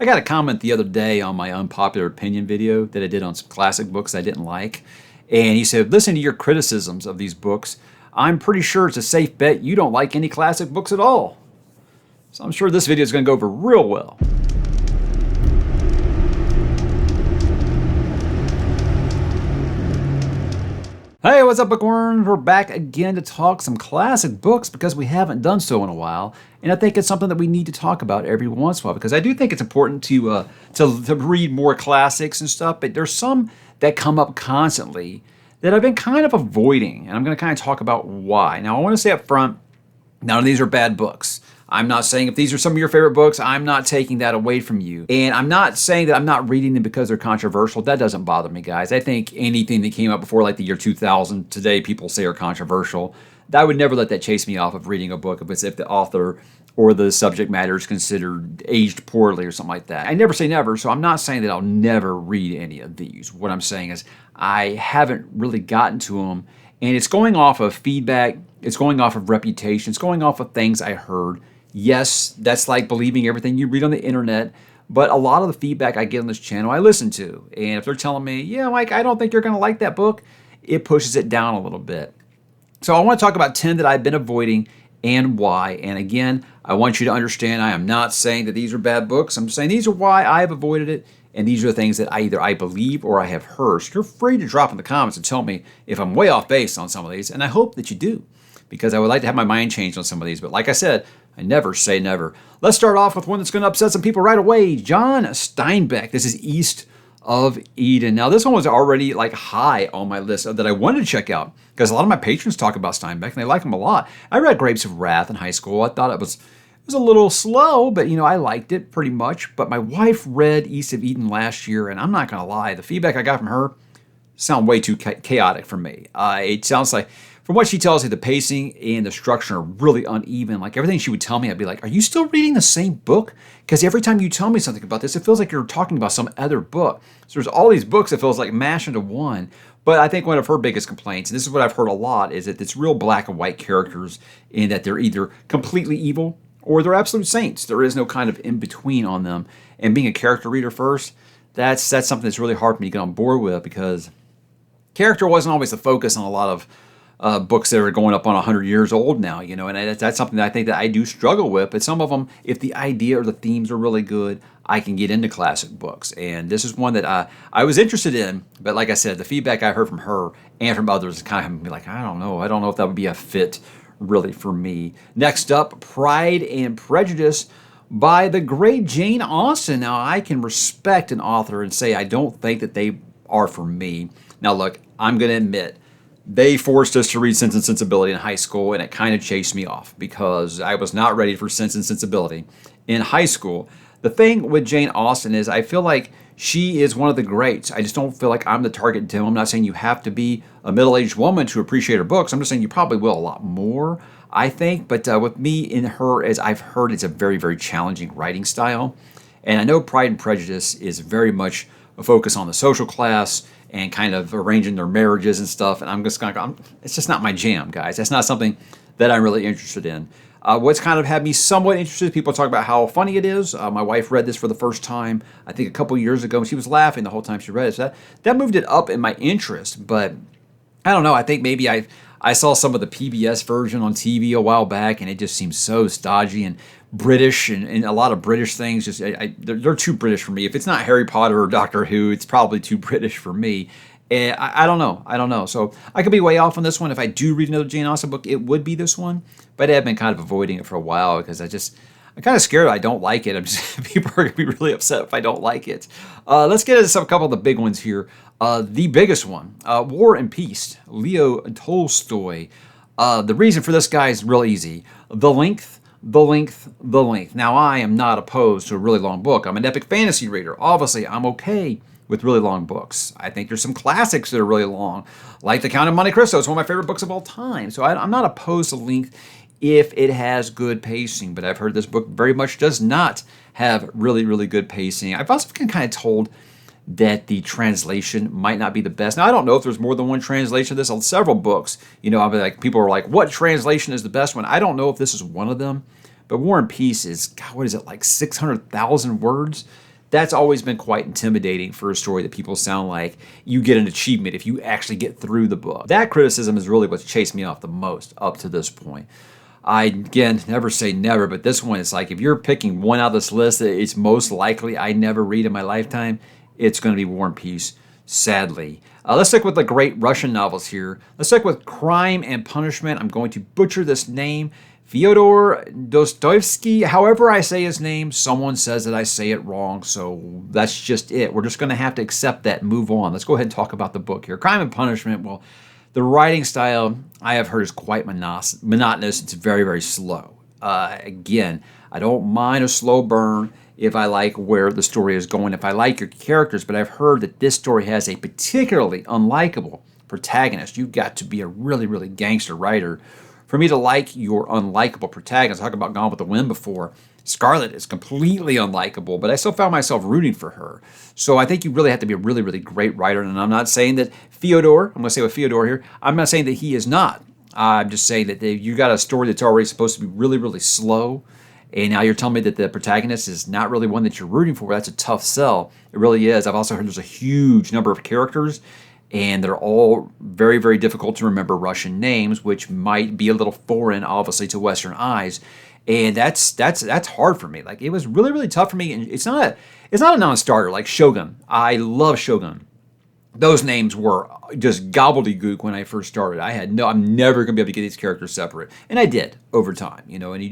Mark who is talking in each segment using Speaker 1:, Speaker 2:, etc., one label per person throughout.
Speaker 1: I got a comment the other day on my unpopular opinion video that I did on some classic books I didn't like. And he said, listen to your criticisms of these books. I'm pretty sure it's a safe bet you don't like any classic books at all. So I'm sure this video is going to go over real well. Hey, what's up, bookworms? We're back again to talk some classic books because we haven't done so in a while, and I think it's something that we need to talk about every once in a while because I do think it's important to read more classics and stuff. But there's some that come up constantly that I've been kind of avoiding, and I'm going to kind of talk about why. Now, I want to say up front, none of these are bad books. I'm not saying if these are some of your favorite books, I'm not taking that away from you. And I'm not saying that I'm not reading them because they're controversial. That doesn't bother me, guys. I think anything that came out before like the year 2000, today people say are controversial. I would never let that chase me off of reading a book if the author or the subject matter is considered aged poorly or something like that. I never say never, so I'm not saying that I'll never read any of these. What I'm saying is I haven't really gotten to them, and it's going off of feedback, it's going off of reputation, it's going off of things I heard. Yes, that's like believing everything you read on the internet, but a lot of the feedback I get on this channel I listen to. And if they're telling me, yeah, Mike, I don't think you're going to like that book, it pushes it down a little bit. So I want to talk about 10 that I've been avoiding and why. And again, I want you to understand I am not saying that these are bad books. I'm saying these are why I've avoided it, and these are the things that either I believe or I have heard. So you're free to drop in the comments and tell me if I'm way off base on some of these, and I hope that you do, because I would like to have my mind changed on some of these. But like I said, I never say never. Let's start off with one that's going to upset some people right away. John Steinbeck. This is East of Eden. Now, this one was already like high on my list that I wanted to check out because a lot of my patrons talk about Steinbeck and they like him a lot. I read Grapes of Wrath in high school. I thought it was a little slow, but I liked it pretty much. But my wife read East of Eden last year, and I'm not going to lie, the feedback I got from her sound way too chaotic for me. It sounds like, from what she tells me, the pacing and the structure are really uneven. Like everything she would tell me, I'd be like, are you still reading the same book? Because every time you tell me something about this, it feels like you're talking about some other book. So there's all these books that feels like mashed into one. But I think one of her biggest complaints, and this is what I've heard a lot, is that it's real black and white characters in that they're either completely evil or they're absolute saints. There is no kind of in-between on them. And being a character reader first, that's something that's really hard for me to get on board with because character wasn't always the focus on a lot of books that are going up on 100 years old now, and that's something that I think that I do struggle with. But some of them, if the idea or the themes are really good, I can get into classic books. And this is one that I was interested in, but like I said, the feedback I heard from her and from others is kind of having me like, I don't know if that would be a fit really for me. Next up, Pride and Prejudice by the great Jane Austen. Now, I can respect an author and say I don't think that they are for me. Now, look, I'm going to admit, they forced us to read Sense and Sensibility in high school, and it kind of chased me off because I was not ready for Sense and Sensibility in high school. The thing with Jane Austen is I feel like she is one of the greats. I just don't feel like I'm the target demo. I'm not saying you have to be a middle-aged woman to appreciate her books. I'm just saying you probably will a lot more, I think. But with me in her, as I've heard, it's a very, very challenging writing style. And I know Pride and Prejudice is very much a focus on the social class and kind of arranging their marriages and stuff. And I'm just kind of, it's just not my jam, guys. That's not something that I'm really interested in. What's kind of had me somewhat interested, people talk about how funny it is. My wife read this for the first time, I think a couple years ago, and she was laughing the whole time she read it. So that moved it up in my interest. But I don't know, I think maybe I saw some of the PBS version on TV a while back, and it just seems so stodgy and British, and a lot of British things. Just they're too British for me. If it's not Harry Potter or Doctor Who, it's probably too British for me. And I don't know. So I could be way off on this one. If I do read another Jane Austen book, it would be this one. But I've been kind of avoiding it for a while because I'm kind of scared I don't like it. People are going to be really upset if I don't like it. Let's get into a couple of the big ones here. The biggest one, War and Peace, Leo Tolstoy. The reason for this guy is real easy. The length. Now, I am not opposed to a really long book. I'm an epic fantasy reader. Obviously, I'm okay with really long books. I think there's some classics that are really long, like The Count of Monte Cristo. It's one of my favorite books of all time. So I'm not opposed to length if it has good pacing. But I've heard this book very much does not have really, really good pacing. I've also been kind of told that the translation might not be the best. Now, I don't know if there's more than one translation of this. On several books, I'll be like, people are like, what translation is the best one? I don't know if this is one of them, but War and Peace is, God, what is it, like 600,000 words? that's always been quite intimidating for a story that people sound like you get an achievement if you actually get through the book. That criticism is really what's chased me off the most up to this point. I, again, never say never, but this one is like, if you're picking one out of this list that it's most likely I never read in my lifetime, it's going to be War and Peace, sadly. Let's stick with the great Russian novels here. Let's stick with Crime and Punishment. I'm going to butcher this name. Fyodor Dostoevsky, however I say his name, someone says that I say it wrong, so that's just it. We're just going to have to accept that and move on. Let's go ahead and talk about the book here. Crime and Punishment, well, the writing style I have heard is quite monotonous. It's very, very slow. Again, I don't mind a slow burn if I like where the story is going, if I like your characters, but I've heard that this story has a particularly unlikable protagonist. You've got to be a really, really gangster writer for me to like your unlikable protagonist. I talked about Gone with the Wind before. Scarlet is completely unlikable, but I still found myself rooting for her. So I think you really have to be a really, really great writer, and I'm not saying that Fyodor, I'm going to say with Fyodor here, I'm not saying that he is not. I'm just saying that you got a story that's already supposed to be really, really slow, and now you're telling me that the protagonist is not really one that you're rooting for. That's a tough sell. It really is. I've also heard there's a huge number of characters, and they're all very, very difficult to remember Russian names, which might be a little foreign, obviously, to Western eyes. And that's hard for me. Like, it was really, really tough for me. And it's not a non-starter like Shogun. I love Shogun. Those names were just gobbledygook when I first started. I'm never going to be able to get these characters separate. And I did over time, and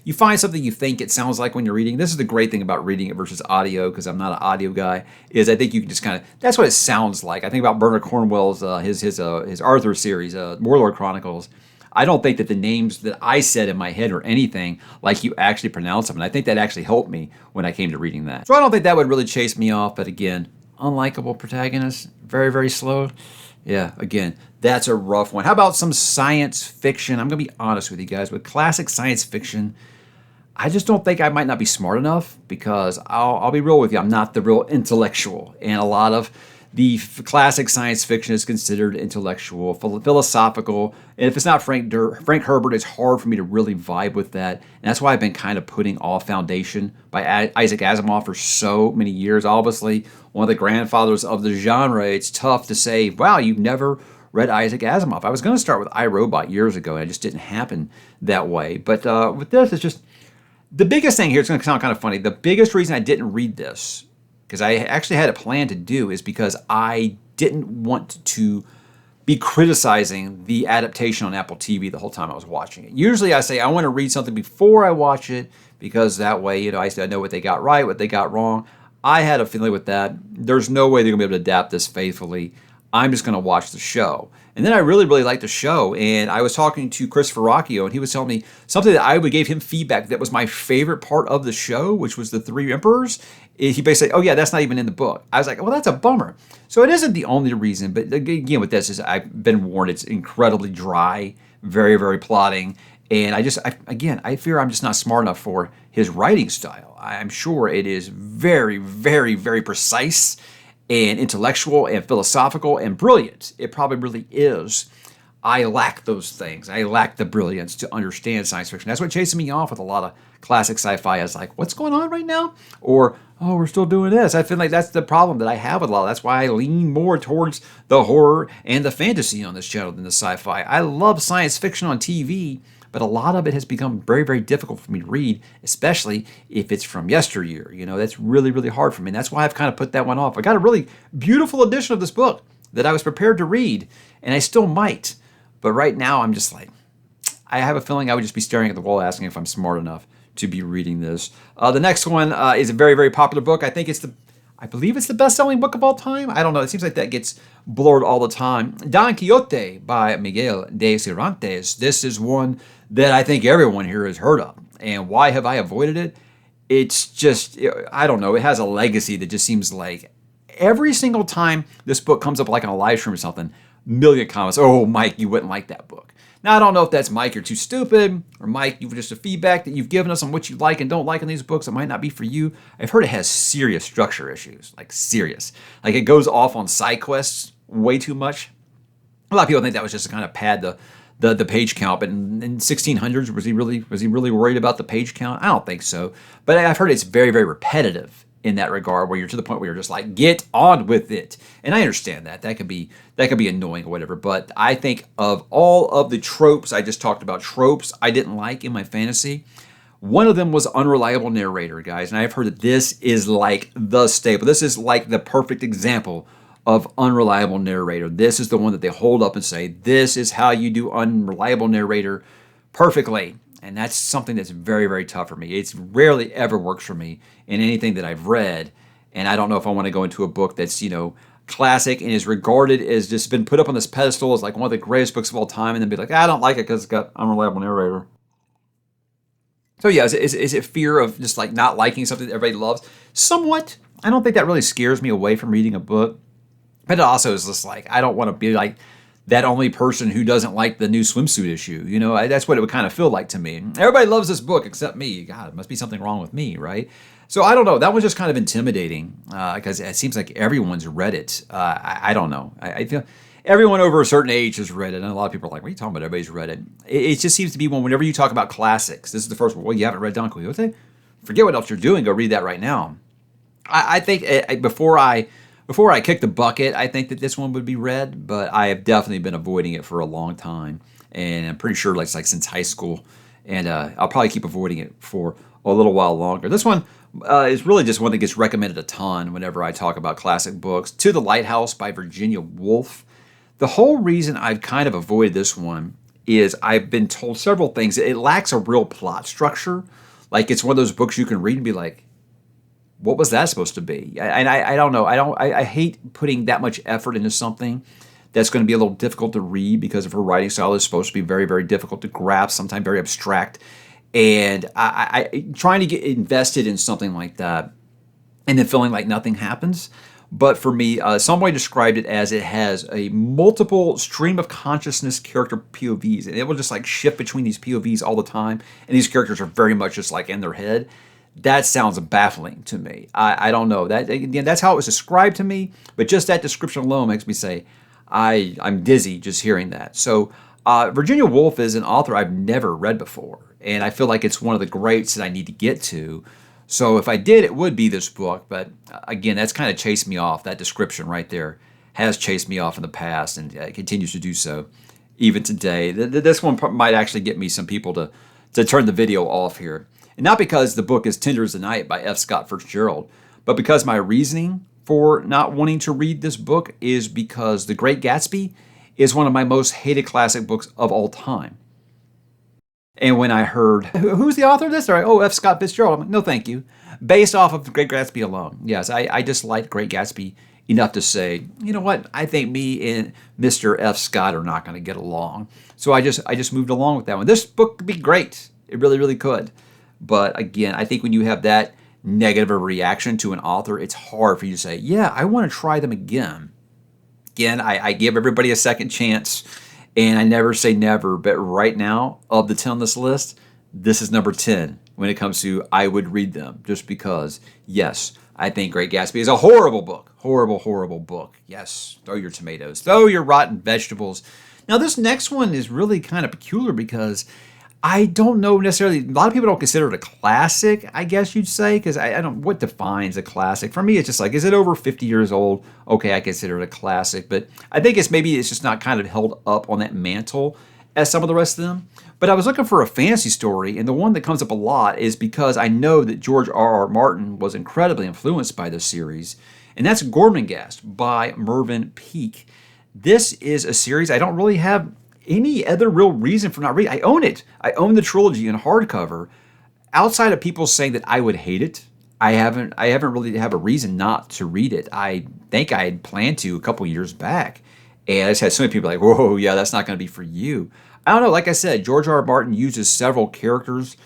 Speaker 1: you find something you think it sounds like when you're reading. This is the great thing about reading it versus audio, because I'm not an audio guy, is I think you can just kind of, that's what it sounds like. I think about Bernard Cornwell's, his Arthur series, Warlord Chronicles. I don't think that the names that I said in my head are anything like you actually pronounce them. And I think that actually helped me when I came to reading that. So I don't think that would really chase me off. But again, unlikable protagonist, very, very slow. Yeah, again, that's a rough one. How about some science fiction? I'm going to be honest with you guys. With classic science fiction, I just don't think I might not be smart enough, because I'll be real with you. I'm not the real intellectual. And a lot of the classic science fiction is considered intellectual, philosophical, and if it's not Frank Herbert, it's hard for me to really vibe with that. And that's why I've been kind of putting off Foundation by Isaac Asimov for so many years. Obviously, one of the grandfathers of the genre. It's tough to say, wow, you've never read Isaac Asimov. I was going to start with iRobot years ago, and it just didn't happen that way. But with this, it's just, the biggest thing here, it's going to sound kind of funny, the biggest reason I didn't read this, because I actually had a plan to do, is because I didn't want to be criticizing the adaptation on Apple TV the whole time I was watching it. Usually I say I want to read something before I watch it, because that way, I know what they got right, what they got wrong. I had a feeling with that. There's no way they're going to be able to adapt this faithfully. I'm just going to watch the show. And then I really, really liked the show. And I was talking to Chris Ferracchio, and he was telling me something that I gave him feedback that was my favorite part of the show, which was the Three Emperors. He basically said, oh yeah, that's not even in the book. I was like, well, that's a bummer. So it isn't the only reason, but again, with this, is I've been warned, it's incredibly dry, very, very plotting. And I fear I'm just not smart enough for his writing style. I'm sure it is very, very, very precise and intellectual and philosophical and brilliant. It probably really is. I lack those things. I lack the brilliance to understand science fiction. That's what chases me off with a lot of classic sci-fi. Is like, what's going on right now? Or, oh, we're still doing this. I feel like that's the problem that I have with a lot of. That's why I lean more towards the horror and the fantasy on this channel than the sci-fi. I love science fiction on TV, but a lot of it has become very, very difficult for me to read, especially if it's from yesteryear. That's really, really hard for me. And that's why I've kind of put that one off. I got a really beautiful edition of this book that I was prepared to read, and I still might. But right now, I'm just like, I have a feeling I would just be staring at the wall asking if I'm smart enough to be reading this. The next one is a very, very popular book. I believe it's the best-selling book of all time. I don't know. It seems like that gets blurred all the time. Don Quixote by Miguel de Cervantes. This is one that I think everyone here has heard of. And why have I avoided it? It's just, I don't know. It has a legacy that just seems like every single time this book comes up, like on a live stream or something, million comments. Oh, Mike, you wouldn't like that book. Now, I don't know if that's Mike, you're too stupid, or Mike, you've just a feedback that you've given us on what you like and don't like in these books. It might not be for you. I've heard it has serious structure issues, like serious. Like it goes off on side quests way too much. A lot of people think that was just to kind of pad the page count, but in 1600s, was he really worried about the page count? I don't think so. But I've heard it's very, very repetitive in that regard, where you're to the point where you're just like, get on with it. And I understand that could be annoying or whatever. But I think of all of the tropes I just talked about, tropes I didn't like in my fantasy, one of them was unreliable narrator, guys. And I've heard that this is like the staple. This is like the perfect example of unreliable narrator. This is the one that they hold up and say, this is how you do unreliable narrator perfectly. And that's something that's very, very tough for me. It's rarely ever works for me in anything that I've read. And I don't know if I want to go into a book that's, classic and is regarded as just been put up on this pedestal as like one of the greatest books of all time, and then be like, I don't like it because it's got unreliable narrator. So yeah, is it fear of just like not liking something that everybody loves? Somewhat. I don't think that really scares me away from reading a book. But it also is just like, I don't want to be like that only person who doesn't like the new swimsuit issue. That's what it would kind of feel like to me. Everybody loves this book except me. God, it must be something wrong with me, right? So I don't know. That was just kind of intimidating because it seems like everyone's read it. I don't know. I feel everyone over a certain age has read it. And a lot of people are like, what are you talking about? Everybody's read it. It just seems to be whenever you talk about classics, this is the first one. Well, you haven't read Don Quixote? Forget what else you're doing. Go read that right now. I think before I kick the bucket, I think that this one would be read, but I have definitely been avoiding it for a long time. And I'm pretty sure like since high school. And I'll probably keep avoiding it for a little while longer. This one is really just one that gets recommended a ton whenever I talk about classic books. To the Lighthouse by Virginia Woolf. The whole reason I've kind of avoided this one is I've been told several things. It lacks a real plot structure. Like it's one of those books you can read and be like, what was that supposed to be? And I don't know. I hate putting that much effort into something that's going to be a little difficult to read because of her writing style is supposed to be very, very difficult to grasp, sometimes very abstract. And I trying to get invested in something like that and then feeling like nothing happens. But for me, somebody described it as it has a multiple stream of consciousness character POVs. And it will just like shift between these POVs all the time. And these characters are very much just like in their head. That sounds baffling to me. I don't know. That again, that's how it was described to me. But just that description alone makes me say, I'm dizzy just hearing that. So Virginia Woolf is an author I've never read before. And I feel like it's one of the greats that I need to get to. So if I did, it would be this book. But again, that's kind of chased me off. That description right there has chased me off in the past and continues to do so even today. This one might actually get me some people to turn the video off here. And not because the book is Tender as the Night by F. Scott Fitzgerald, but because my reasoning for not wanting to read this book is because The Great Gatsby is one of my most hated classic books of all time. And when I heard, who's the author of this? They're like, F. Scott Fitzgerald. I'm like, no, thank you. Based off of The Great Gatsby alone. Yes, I disliked Great Gatsby enough to say, you know what? I think me and Mr. F. Scott are not going to get along. So I just moved along with that one. This book could be great. It really, really could. But again, I think when you have that negative a reaction to an author, it's hard for you to say, yeah, I want to try them again. Again, I give everybody a second chance, and I never say never. But right now, of the 10 on this list, this is number 10 when it comes to I would read them. Just because, yes, I think Great Gatsby is a horrible book. Horrible, horrible book. Yes, throw your tomatoes. Throw your rotten vegetables. Now, this next one is really kind of peculiar because I don't know necessarily, a lot of people don't consider it a classic, I guess you'd say, because I don't, what defines a classic? For me, it's just like, is it over 50 years old? Okay, I consider it a classic, but I think it's just not kind of held up on that mantle as some of the rest of them. But I was looking for a fantasy story, and the one that comes up a lot is because I know that George R.R. Martin was incredibly influenced by this series, and that's Gormenghast by Mervyn Peake. This is a series I don't really have any other real reason for not reading. I own it. I own the trilogy in hardcover. Outside of people saying that I would hate it, I haven't really have a reason not to read it. I think I had planned to a couple years back, and I just had so many people like, whoa, yeah, that's not going to be for you. I don't know. Like I said, George R. R. Martin uses several characters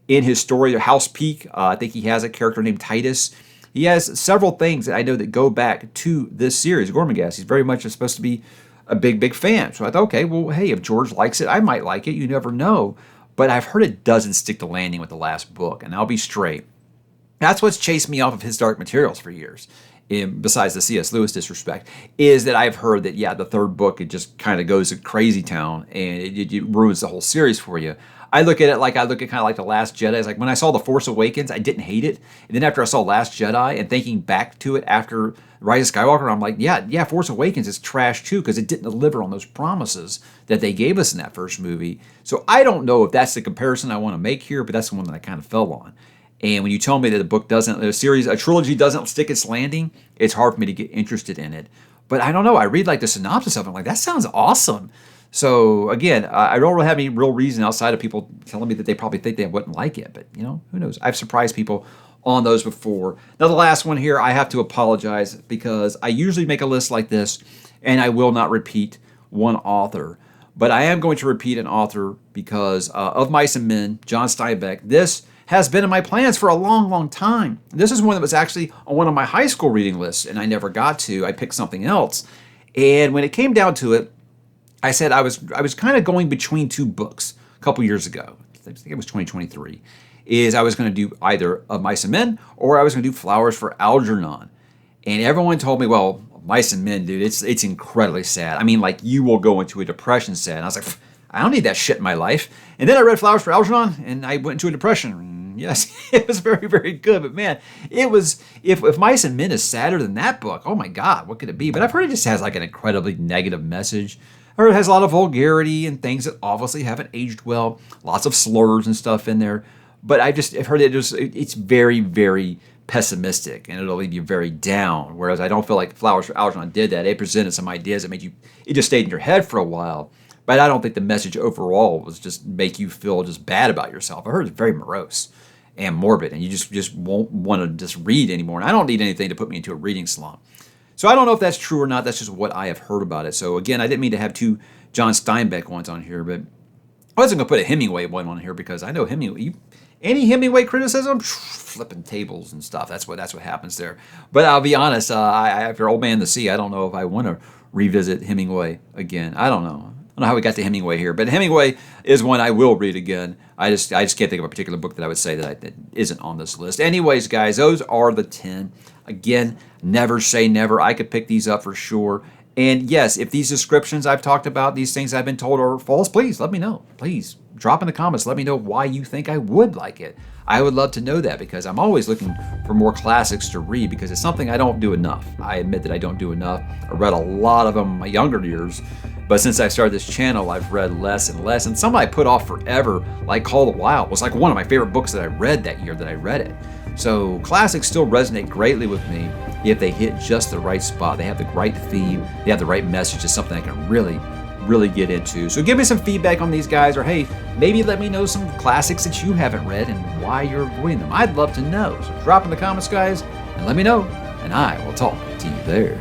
Speaker 1: in his story. House Peak, I think he has a character named Titus. He has several things that I know that go back to this series, Gormenghast. He's very much supposed to be a big, big fan. So I thought, okay, well, hey, if George likes it, I might like it. You never know. But I've heard it doesn't stick the landing with the last book, and I'll be straight. That's what's chased me off of his Dark Materials for years, besides the C.S. Lewis disrespect, is that I've heard that, yeah, the third book, it just kind of goes to crazy town, and it ruins the whole series for you. I look at it like I look at kind of like The Last Jedi. It's like when I saw The Force Awakens, I didn't hate it. And then after I saw Last Jedi and thinking back to it after Rise of Skywalker, I'm like, yeah, Force Awakens is trash too because it didn't deliver on those promises that they gave us in that first movie. So I don't know if that's the comparison I want to make here, but that's the one that I kind of fell on. And when you tell me that a trilogy doesn't stick its landing, it's hard for me to get interested in it. But I don't know. I read like the synopsis of it. I'm like, that sounds awesome. So again, I don't really have any real reason outside of people telling me that they probably think they wouldn't like it. But who knows? I've surprised people on those before. Now the last one here, I have to apologize because I usually make a list like this and I will not repeat one author. But I am going to repeat an author because Of Mice and Men, John Steinbeck. This has been in my plans for a long, long time. This is one that was actually on one of my high school reading lists, and I never got to. I picked something else. And when it came down to it, I said I was kind of going between two books a couple years ago. I think it was 2023. Is I was going to do either Of Mice and Men or I was going to do Flowers for Algernon. And everyone told me, well, Mice and Men, dude, it's incredibly sad. I mean, like, you will go into a depression sad. And I was like, I don't need that shit in my life. And then I read Flowers for Algernon, and I went into a depression. Yes, it was very, very good. But man, it was, if Mice and Men is sadder than that book, oh my God, what could it be? But I've heard it just has like an incredibly negative message. I heard it has a lot of vulgarity and things that obviously haven't aged well. Lots of slurs and stuff in there. But I've heard it's very, very pessimistic, and it'll leave you very down. Whereas I don't feel like Flowers for Algernon did that. It presented some ideas that it just stayed in your head for a while. But I don't think the message overall was just make you feel just bad about yourself. I heard it's very morose and morbid, and you just won't want to just read anymore. And I don't need anything to put me into a reading slump. So I don't know if that's true or not. That's just what I have heard about it. So again, I didn't mean to have two John Steinbeck ones on here, but I wasn't going to put a Hemingway one on here because I know Hemingway. Any Hemingway criticism, flipping tables and stuff. That's what happens there. But I'll be honest. After Old Man and the Sea, I don't know if I want to revisit Hemingway again. I don't know. I don't know how we got to Hemingway here, but Hemingway is one I will read again. I just can't think of a particular book that I would say that isn't on this list. Anyways, guys, those are the 10. Again, never say never. I could pick these up for sure. And yes, if these descriptions I've talked about, these things I've been told are false, please let me know. Please drop in the comments. Let me know why you think I would like it. I would love to know that because I'm always looking for more classics to read because it's something I don't do enough. I admit that I don't do enough. I read a lot of them in my younger years, but since I started this channel, I've read less and less. And some I put off forever, like Call of the Wild, was like one of my favorite books that I read that year that I read it. So classics still resonate greatly with me if they hit just the right spot. They have the right theme, they have the right message. It's something I can really, really get into. So give me some feedback on these guys, or hey, maybe let me know some classics that you haven't read and why you're avoiding them. I'd love to know. So drop in the comments, guys, and let me know, and I will talk to you there.